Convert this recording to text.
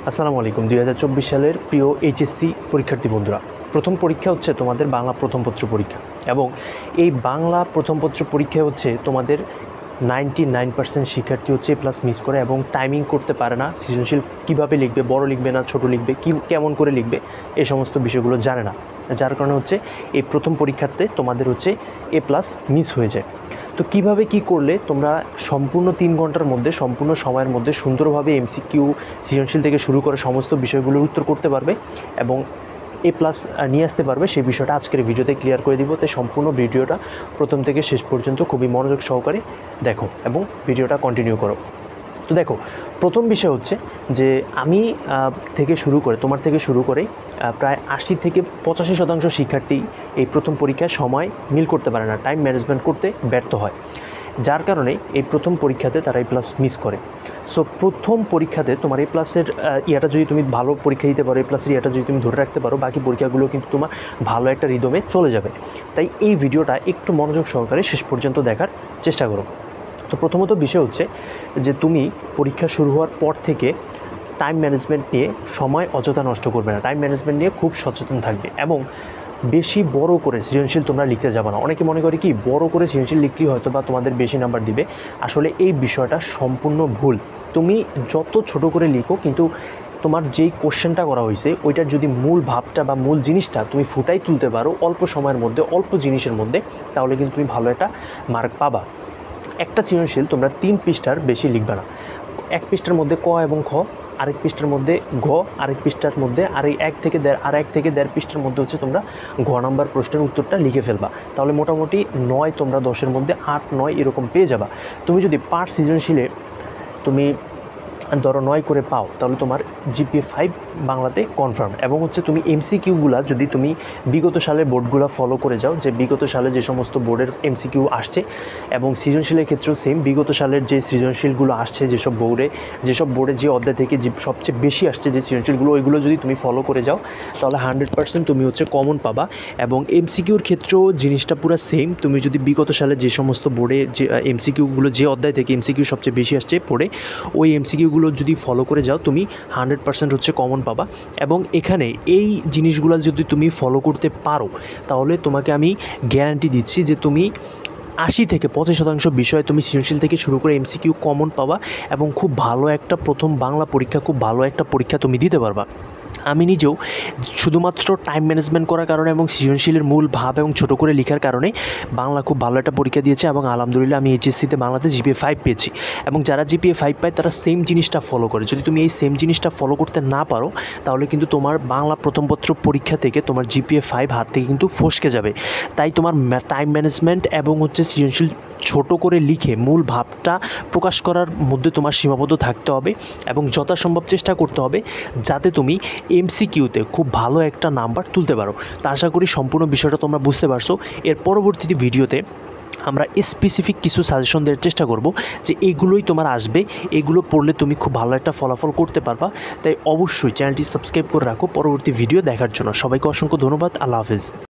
আসসালামু আলাইকুম। 2024 সালের প্রিয় এইচএসসি পরীক্ষার্থী বন্ধুরা, প্রথম পরীক্ষা হচ্ছে তোমাদের বাংলা প্রথম পত্র পরীক্ষা এবং এই বাংলা প্রথম পত্র পরীক্ষা হচ্ছে তোমাদের 99% শিক্ষার্থী হচ্ছে প্লাস মিস করে এবং টাইমিং করতে পারে না। সৃজনশীল কীভাবে লিখবে, বড় লিখবে না ছোট লিখবে, কেমন করে লিখবে, এই সমস্ত বিষয়গুলো জানে না, যার কারণে হচ্ছে এই প্রথম পরীক্ষাতে তোমাদের হচ্ছে এ প্লাস মিস হয়ে যায়। তো কিভাবে কি করলে তোমরা সম্পূর্ণ 3 ঘন্টার মধ্যে, সম্পূর্ণ সময়ের মধ্যে সুন্দরভাবে এমসিকিউ সৃজনশীল থেকে শুরু করে সমস্ত বিষয়গুলোর উত্তর করতে পারবে এবং এ প্লাস নিয়ে আসতে পারবে, সেই বিষয়টা আজকের ভিডিওতে ক্লিয়ার করে দিব। তাই সম্পূর্ণ ভিডিওটা প্রথম থেকে শেষ পর্যন্ত খুবই মনোযোগ সহকারে দেখো এবং ভিডিওটা কন্টিনিউ করো। তো দেখো, প্রথম বিষয় হচ্ছে যে আমি তোমার থেকে শুরু করে প্রায় 80 থেকে 85% শিক্ষার্থী এই প্রথম পরীক্ষায় সময় মিল করতে পারে না, টাইম ম্যানেজমেন্ট করতে ব্যর্থ হয়, যার কারণে এই প্রথম পরীক্ষাতে তারা এই প্লাস মিস করে। সো প্রথম পরীক্ষাতে তোমার এই প্লাসের ইয়াটা যদি তুমি ভালো পরীক্ষা দিতে পারো, এই প্লাসের ইয়াটা যদি তুমি ধরে রাখতে পারো, বাকি পরীক্ষাগুলো কিন্তু তোমার ভালো একটা রিদমে চলে যাবে। তাই এই ভিডিওটা একটু মনোযোগ সহকারে শেষ পর্যন্ত দেখার চেষ্টা করো। তো প্রথমত বিষয় হচ্ছে যে তুমি পরীক্ষা শুরু হওয়ার পর থেকে টাইম ম্যানেজমেন্ট নিয়ে সময় অযথা নষ্ট করবে না, টাইম ম্যানেজমেন্ট নিয়ে খুব সচেতন থাকবে এবং বেশি বড় করে সৃজনশীল তোমরা লিখতে যাবে না। অনেকে মনে করে কি বড় করে সৃজনশীল লিখলেই হয়তো বা তোমাদের বেশি নাম্বার দিবে, আসলে এই বিষয়টা সম্পূর্ণ ভুল। তুমি যত ছোট করে লিখো, কিন্তু তোমার যেই কোশ্চেনটা করা হয়েছে ওইটার যদি মূল ভাবটা বা মূল জিনিসটা তুমি ফুটাই তুলতে পারো অল্প সময়ের মধ্যে, অল্প জিনিসের মধ্যে, তাহলে কিন্তু তুমি ভালো একটা মার্ক পাবা। একটা সৃজনশীল তোমরা 3 পৃষ্ঠার বেশি লিখবে না। 1 পৃষ্ঠার মধ্যে ক এবং খ, আরেক পৃষ্ঠার মধ্যে ঘ, আরেক পৃষ্ঠার মধ্যে আর 1 থেকে 1.5 পৃষ্ঠার মধ্যে হচ্ছে তোমরা ঘ নাম্বার প্রশ্নের উত্তরটা লিখে ফেলবা। তাহলে মোটামুটি 9 তোমরা 10-এর মধ্যে 8-9 এরকম পেয়ে যাবা। তুমি যদি পার সৃজনশীলে তুমি ধরো 9 করে পাও, তাহলে তোমার জিপিএ 5 বাংলাতে কনফার্ম। এবং হচ্ছে তুমি এমসিকিউগুলা যদি তুমি বিগত সালের বোর্ডগুলো ফলো করে যাও, যে বিগত সালে যে সমস্ত বোর্ডের এমসিকিউ আসছে এবং সৃজনশীলের ক্ষেত্রেও সেম, বিগত সালের যে সৃজনশীলগুলো আসছে যেসব বোর্ডে যে অধ্যায় থেকে যে সবচেয়ে বেশি আসছে যে সৃজনশীলগুলো, ওইগুলো যদি তুমি ফলো করে যাও তাহলে 100% তুমি হচ্ছে কমন পাবা। এবং এমসিকিউর ক্ষেত্রেও জিনিসটা পুরো সেম। তুমি যদি বিগত সালে যে সমস্ত বোর্ডে যে এমসিকিউগুলো, যে অধ্যায় থেকে এমসিকিউ সবচেয়ে বেশি আসছে পড়ে, ওই এমসিকিউগুলো যদি ফলো করে যাও তুমি 100% হচ্ছে কমন পাবা। এবং এখানে এই জিনিসগুলো যদি তুমি ফলো করতে পারো, তাহলে তোমাকে আমি গ্যারান্টি দিচ্ছি যে তুমি 80 থেকে 85% বিষয়ে তুমি সৃজনশীল থেকে শুরু করে এমসিকিউ কমন পাবা এবং খুব ভালো একটা প্রথম বাংলা পরীক্ষা, খুব ভালো একটা পরীক্ষা তুমি দিতে পারবা। আমি নিজেও শুধুমাত্র টাইম ম্যানেজমেন্ট করার কারণে এবং সৃজনশীলের মূল ভাব এবং ছোটো করে লেখার কারণে বাংলা খুব ভালো একটা পরীক্ষা দিয়েছে এবং আলহামদুলিল্লাহ আমি এইচএসসিতে বাংলাতে জিপিএ 5 পেয়েছি। এবং যারা জিপিএ 5 পায় তারা সেম জিনিসটা ফলো করে। যদি তুমি এই সেম জিনিসটা ফলো করতে না পারো, তাহলে কিন্তু তোমার বাংলা প্রথম পত্র পরীক্ষা থেকে তোমার জিপিএ 5 হাত থেকে কিন্তু ফসকে যাবে। তাই তোমার টাইম ম্যানেজমেন্ট এবং হচ্ছে সৃজনশীল ছোট করে লিখে মূল ভাবটা প্রকাশ করার মধ্যে তোমার সীমাবদ্ধ থাকতে হবে এবং যথাসম্ভব চেষ্টা করতে হবে যাতে তুমি এমসিকিউতে খুব ভালো একটা নাম্বার তুলতে পারো। তা আশা করি সম্পূর্ণ বিষয়টা তোমরা বুঝতে পারছো। এর পরবর্তীতে ভিডিওতে আমরা স্পেসিফিক কিছু সাজেশন দেওয়ার চেষ্টা করব যে এগুলোই তোমার আসবে, এগুলো পড়লে তুমি খুব ভালো একটা ফলাফল করতে পারবা। তাই অবশ্যই চ্যানেলটি সাবস্ক্রাইব করে রাখো পরবর্তী ভিডিও দেখার জন্য। সবাইকে অসংখ্য ধন্যবাদ। আল্লাহ হাফেজ।